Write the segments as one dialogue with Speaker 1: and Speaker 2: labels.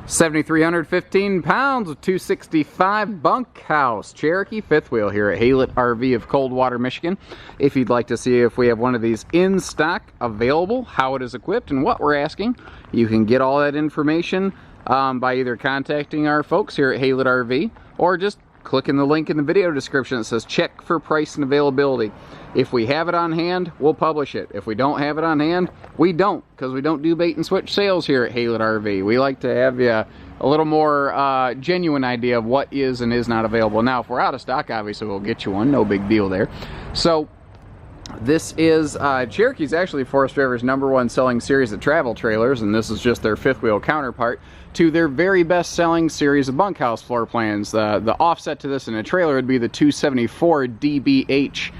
Speaker 1: 7,315 pounds with 265 Bunkhouse Cherokee fifth wheel here at HaylettRV of Coldwater, Michigan. If you'd like to see if we have one of these in stock available, how it is equipped, and what we're asking, you can get all that information by either contacting our folks here at HaylettRV or just clicking the link in the video description that says check for price and availability. If we have it on hand, we'll publish it. If we don't have it on hand, we don't, because we don't do bait and switch sales here at HaylettRV. We like to have you a little more genuine idea of what is and is not available. Now, if we're out of stock, obviously we'll get you one. No big deal there. So this is Cherokee's actually Forest River's #1 selling series of travel trailers, and this is just their fifth wheel counterpart to their very best selling series of bunkhouse floor plans. The offset to this in a trailer would be the 274 DBH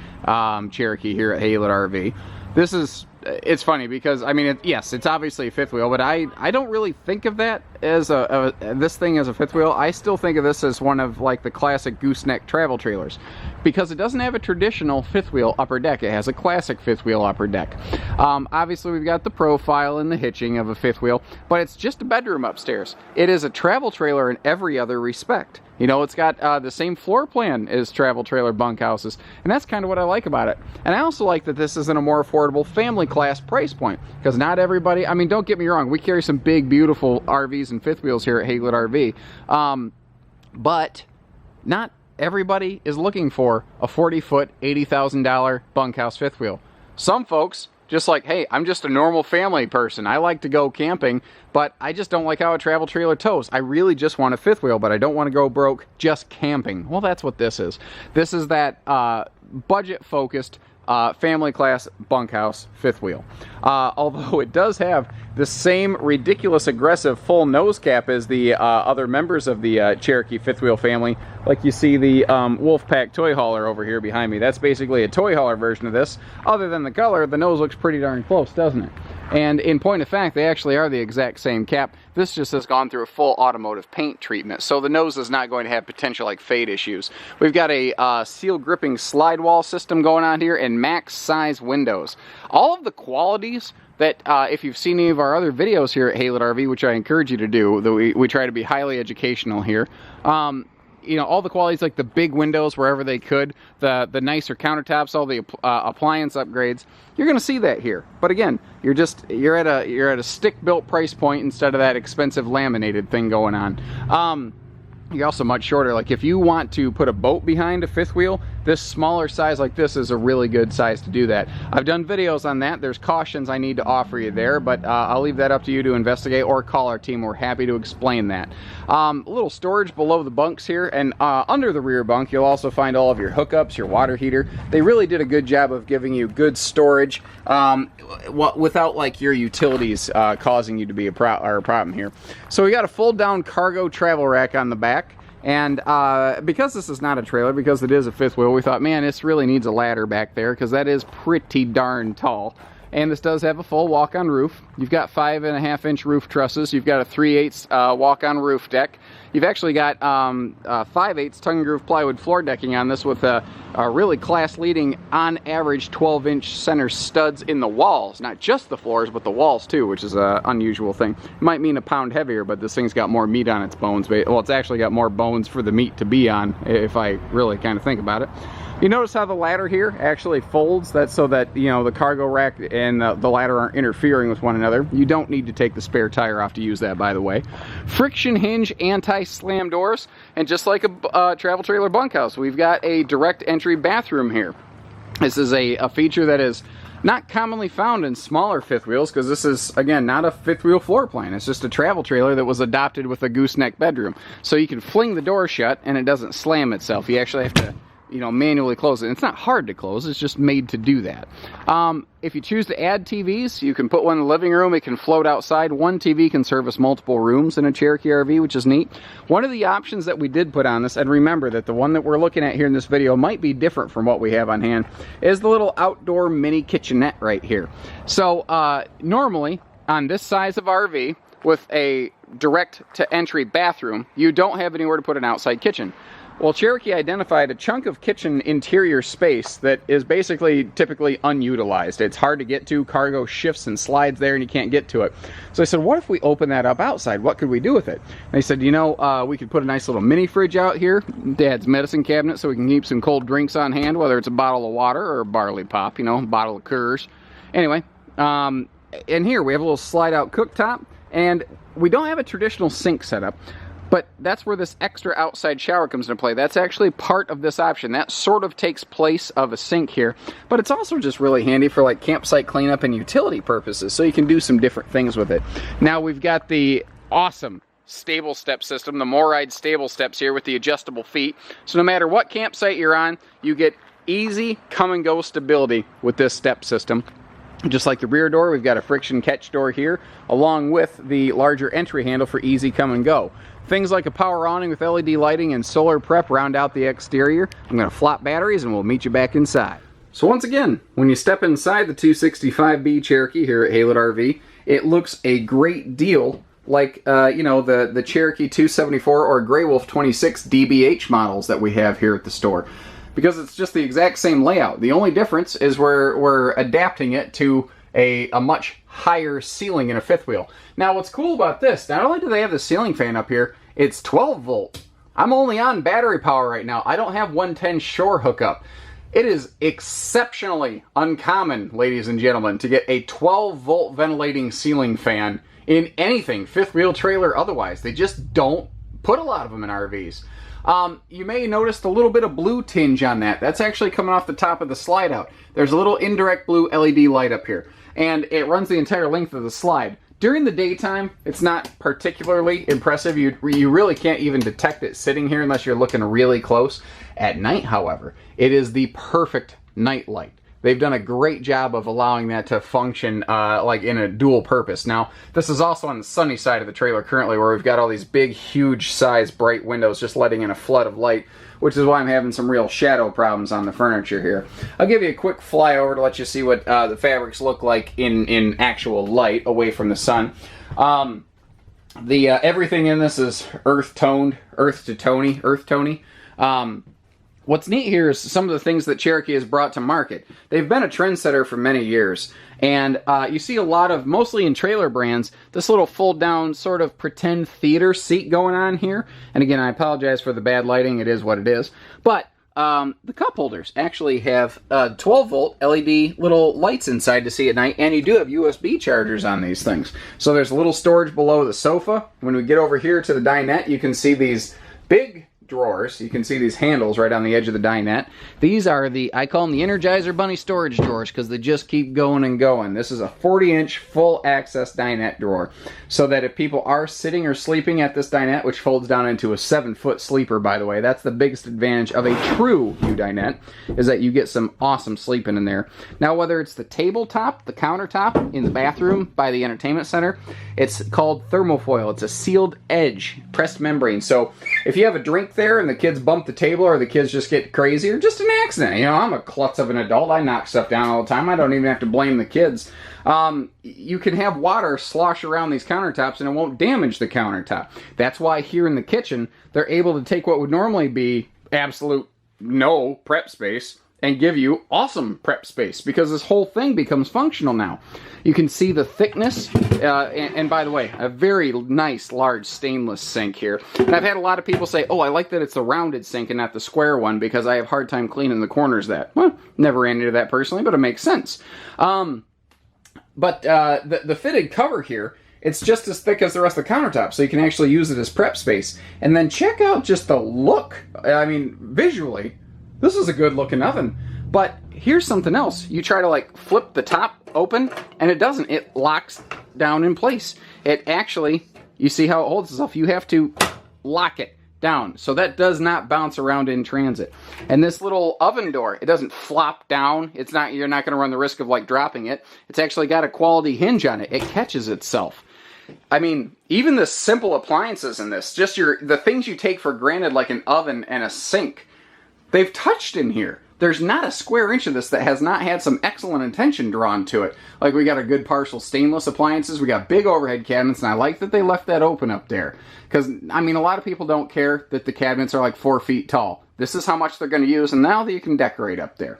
Speaker 1: Cherokee here at HaylettRV. This is, it's funny because, I mean, yes, it's obviously a fifth wheel, but I don't really think of that as this thing as a fifth wheel. I still think of this as one of like the classic gooseneck travel trailers, because it doesn't have a traditional fifth wheel upper deck. It has a classic fifth wheel upper deck. Obviously we've got the profile and the hitching of a fifth wheel, but it's just a bedroom upstairs. It is a travel trailer in every other respect. You know, it's got the same floor plan as travel trailer bunkhouses, and that's kind of what I like about it. And I also like that this is in a more affordable family class price point, because not everybody, I mean, don't get me wrong, we carry some big, beautiful RVs and fifth wheels here at HaylettRV, but not everybody is looking for a 40-foot, $80,000 bunkhouse fifth wheel. Some folks, just like, hey, I'm just a normal family person. I like to go camping, but I just don't like how a travel trailer tows. I really just want a fifth wheel, but I don't want to go broke just camping. Well, that's what this is. This is that budget-focused family class bunkhouse fifth wheel. Although it does have the same ridiculous aggressive full nose cap as the other members of the Cherokee fifth wheel family. Like you see the Wolfpack toy hauler over here behind me. That's basically a toy hauler version of this. Other than the color, the nose looks pretty darn close, doesn't it? And in point of fact, they actually are the exact same cap. This just has gone through a full automotive paint treatment, so the nose is not going to have potential like fade issues. We've got a seal gripping slide wall system going on here and max size windows. All of the qualities that if you've seen any of our other videos here at HaylettRV, which I encourage you to do, though we try to be highly educational here, you know, all the qualities like the big windows wherever they could, the nicer countertops, all the appliance upgrades, you're going to see that here. But again, you're at a stick-built price point instead of that expensive laminated thing going on. You're also much shorter. Like if you want to put a boat behind a fifth wheel, this smaller size like this is a really good size to do that. I've done videos on that. There's cautions I need to offer you there, but I'll leave that up to you to investigate or call our team. We're happy to explain that. A little storage below the bunks here, and under the rear bunk you'll also find all of your hookups, your water heater. They really did a good job of giving you good storage without like your utilities causing you to be a problem here. So we got a fold down cargo travel rack on the back. And because this is not a trailer, because it is a fifth wheel, we thought, man, this really needs a ladder back there, because that is pretty darn tall. And this does have a full walk-on roof. You've got 5.5-inch roof trusses. You've got a 3/8 walk-on roof deck. You've actually got 5/8 tongue and groove plywood floor decking on this with a really class-leading, on average, 12-inch center studs in the walls. Not just the floors, but the walls too, which is an unusual thing. It might mean a pound heavier, but this thing's got more meat on its bones. Well, it's actually got more bones for the meat to be on, if I really kind of think about it. You notice how the ladder here actually folds, that's so that, you know, the cargo rack and the ladder aren't interfering with one another. You don't need to take the spare tire off to use that, by the way. Friction hinge anti-slam doors, and just like a travel trailer bunkhouse, we've got a direct entry bathroom here. This is a feature that is not commonly found in smaller fifth wheels, because this is, again, not a fifth wheel floor plan. It's just a travel trailer that was adopted with a gooseneck bedroom. So you can fling the door shut and it doesn't slam itself. You actually have to, you know, manually close it. It's not hard to close, it's just made to do that. If you choose to add TVs, you can put one in the living room. It can float outside. One TV can service multiple rooms in a Cherokee RV, which is neat. One of the options that we did put on this, and remember that the one that we're looking at here in this video might be different from what we have on hand, is the little outdoor mini kitchenette right here. So normally on this size of RV with a direct to entry bathroom, you don't have anywhere to put an outside kitchen. Well, Cherokee identified a chunk of kitchen interior space that is basically typically unutilized. It's hard to get to. Cargo shifts and slides there and you can't get to it. So I said, what if we open that up outside? What could we do with it? And they said, you know, we could put a nice little mini fridge out here. Dad's medicine cabinet, so we can keep some cold drinks on hand, whether it's a bottle of water or a barley pop, you know, a bottle of Coors. Anyway, and here we have a little slide out cooktop, and we don't have a traditional sink setup. But that's where this extra outside shower comes into play. That's actually part of this option. That sort of takes place of a sink here. But it's also just really handy for like campsite cleanup and utility purposes. So you can do some different things with it. Now we've got the awesome stable step system, the MORryde stable steps here with the adjustable feet. So no matter what campsite you're on, you get easy come and go stability with this step system. Just like the rear door, we've got a friction catch door here, along with the larger entry handle for easy come and go. Things like a power awning with LED lighting and solar prep round out the exterior. I'm going to flop batteries and we'll meet you back inside. So once again, when you step inside the 265B Cherokee here at HaylettRV, it looks a great deal like you know, the Cherokee 274 or Grey Wolf 26 DBH models that we have here at the store. Because it's just the exact same layout. The only difference is we're adapting it to a much higher ceiling in a fifth wheel. Now what's cool about this, not only do they have the ceiling fan up here, it's 12 volt. I'm only on battery power right now. I don't have 110 shore hookup. It is exceptionally uncommon, ladies and gentlemen, to get a 12 volt ventilating ceiling fan in anything, fifth wheel trailer otherwise. They just don't put a lot of them in RVs. You may notice a little bit of blue tinge on that. That's actually coming off the top of the slide out. There's a little indirect blue LED light up here, and it runs the entire length of the slide. During the daytime, it's not particularly impressive. You really can't even detect it sitting here unless you're looking really close. At night, however, it is the perfect night light. They've done a great job of allowing that to function like in a dual purpose. Now, this is also on the sunny side of the trailer currently, where we've got all these big, huge size, bright windows just letting in a flood of light, which is why I'm having some real shadow problems on the furniture here. I'll give you a quick flyover to let you see what the fabrics look like in actual light away from the sun. Everything in this is earth-toned, earth-tony. What's neat here is some of the things that Cherokee has brought to market. They've been a trendsetter for many years, and you see a lot of, mostly in trailer brands, this little fold-down sort of pretend theater seat going on here. And again, I apologize for the bad lighting. It is what it is. But the cup holders actually have 12-volt LED little lights inside to see at night, and you do have USB chargers on these things. So there's a little storage below the sofa. When we get over here to the dinette, you can see these big drawers. You can see these handles right on the edge of the dinette. These are I call them the Energizer Bunny storage drawers because they just keep going and going. This is a 40-inch full access dinette drawer, so that if people are sitting or sleeping at this dinette, which folds down into a 7-foot sleeper, by the way, that's the biggest advantage of a true U-dinette, is that you get some awesome sleeping in there. Now, whether it's the tabletop, the countertop, in the bathroom by the entertainment center, it's called thermofoil. It's a sealed edge pressed membrane. So if you have a drink there and the kids bump the table, or the kids just get crazy, or just an accident. You know, I'm a klutz of an adult. I knock stuff down all the time. I don't even have to blame the kids. You can have water slosh around these countertops and it won't damage the countertop. That's why here in the kitchen, they're able to take what would normally be absolute no prep space and give you awesome prep space, because this whole thing becomes functional now. You can see the thickness, and by the way, a very nice large stainless sink here. And I've had a lot of people say, oh, I like that it's a rounded sink and not the square one because I have a hard time cleaning the corners of that. Well, never ran into that personally, but it makes sense. But the fitted cover here, it's just as thick as the rest of the countertop, so you can actually use it as prep space. And then check out just the look. I mean, visually, this is a good looking oven. But here's something else. You try to like flip the top open and it doesn't. It locks down in place. It actually, you see how it holds itself. You have to lock it down. So that does not bounce around in transit. And this little oven door, it doesn't flop down. It's not, you're not going to run the risk of like dropping it. It's actually got a quality hinge on it. It catches itself. I mean, even the simple appliances in this, just the things you take for granted like an oven and a sink, they've touched in here. there's not a square inch of this that has not had some excellent attention drawn to it. Like, we got a good partial stainless appliances, we got big overhead cabinets, and I like that they left that open up there. Because, I mean, a lot of people don't care that the cabinets are like 4 feet tall. This is how much they're going to use, and now that you can decorate up there.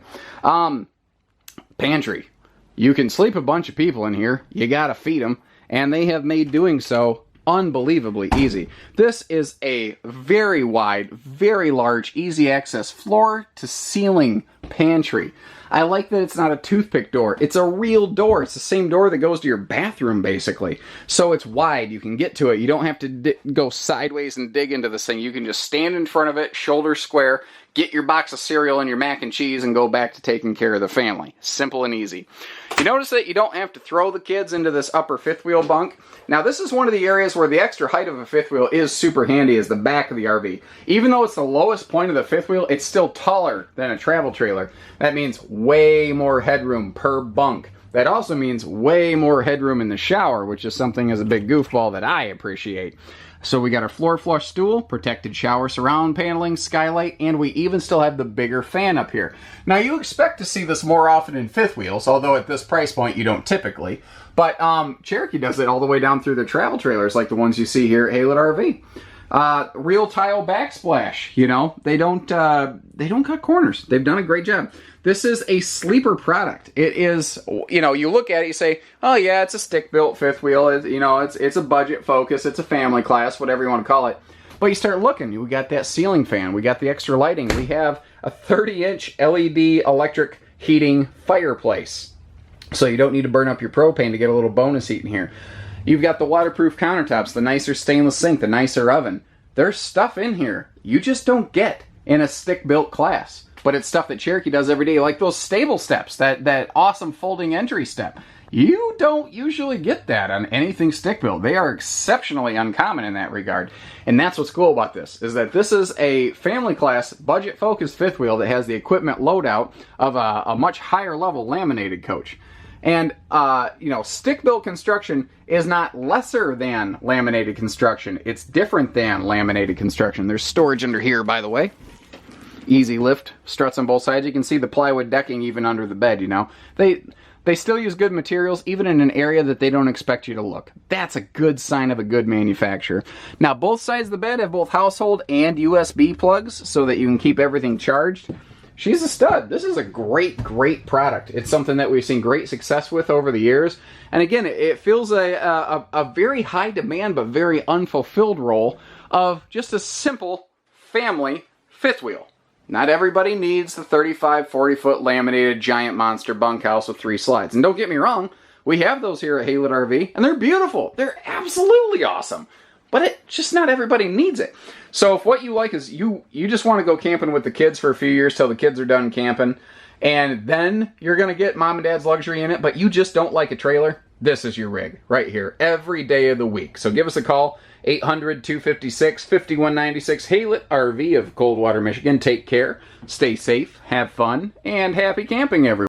Speaker 1: Pantry. You can sleep a bunch of people in here. You gotta feed them, and they have made doing so unbelievably easy. This is a very wide, very large, easy access floor to ceiling pantry. I like that it's not a toothpick door. It's a real door. It's the same door that goes to your bathroom, basically. So it's wide. You can get to it. You don't have to go sideways and dig into this thing. You can just stand in front of it, shoulder square, get your box of cereal and your mac and cheese, and go back to taking care of the family. Simple and easy. You notice that you don't have to throw the kids into this upper fifth wheel bunk. Now, this is one of the areas where the extra height of a fifth wheel is super handy, is the back of the RV. Even though it's the lowest point of the fifth wheel, it's still taller than a travel trailer. That means way more headroom per bunk. That also means way more headroom in the shower, which is something as a big goofball that I appreciate. So we got our floor flush stool, protected shower surround paneling, skylight, and we even still have the bigger fan up here. Now, you expect to see this more often in fifth wheels, although at this price point you don't typically. But Cherokee does it all the way down through their travel trailers, like the ones you see here at HaylettRV. Real tile backsplash, you know, they don't cut corners. They've done a great job. This is a sleeper product. It is, you know, you look at it, you say, oh yeah, it's a stick-built fifth wheel. It's a budget focus. It's a family class, whatever you want to call it. But you start looking, we got that ceiling fan. We got the extra lighting. We have a 30-inch LED electric heating fireplace. So you don't need to burn up your propane to get a little bonus heat in here. You've got the waterproof countertops, the nicer stainless sink, the nicer oven. There's stuff in here you just don't get in a stick-built class. But it's stuff that Cherokee does every day, like those stable steps, that awesome folding entry step. You don't usually get that on anything stick-built. They are exceptionally uncommon in that regard. And that's what's cool about this, is that this is a family class, budget-focused fifth wheel that has the equipment loadout of a much higher level laminated coach. And, you know, stick-built construction is not lesser than laminated construction. It's different than laminated construction. There's storage under here, by the way. Easy lift, struts on both sides. You can see the plywood decking even under the bed, you know. They still use good materials, even in an area that they don't expect you to look. That's a good sign of a good manufacturer. Now, both sides of the bed have both household and USB plugs so that you can keep everything charged. She's a stud. This is a great, great product. It's something that we've seen great success with over the years. And again, it fills a very high demand but very unfulfilled role of just a simple family fifth wheel. Not everybody needs the 35, 40-foot laminated giant monster bunkhouse with 3 slides. And don't get me wrong, we have those here at HaylettRV, and they're beautiful. They're absolutely awesome. But just not everybody needs it. So if what you like is you just want to go camping with the kids for a few years till the kids are done camping, and then you're going to get mom and dad's luxury in it, but you just don't like a trailer, this is your rig right here every day of the week. So give us a call, 800-256-5196, HaylettRV of Coldwater, Michigan. Take care, stay safe, have fun, and happy camping, everyone.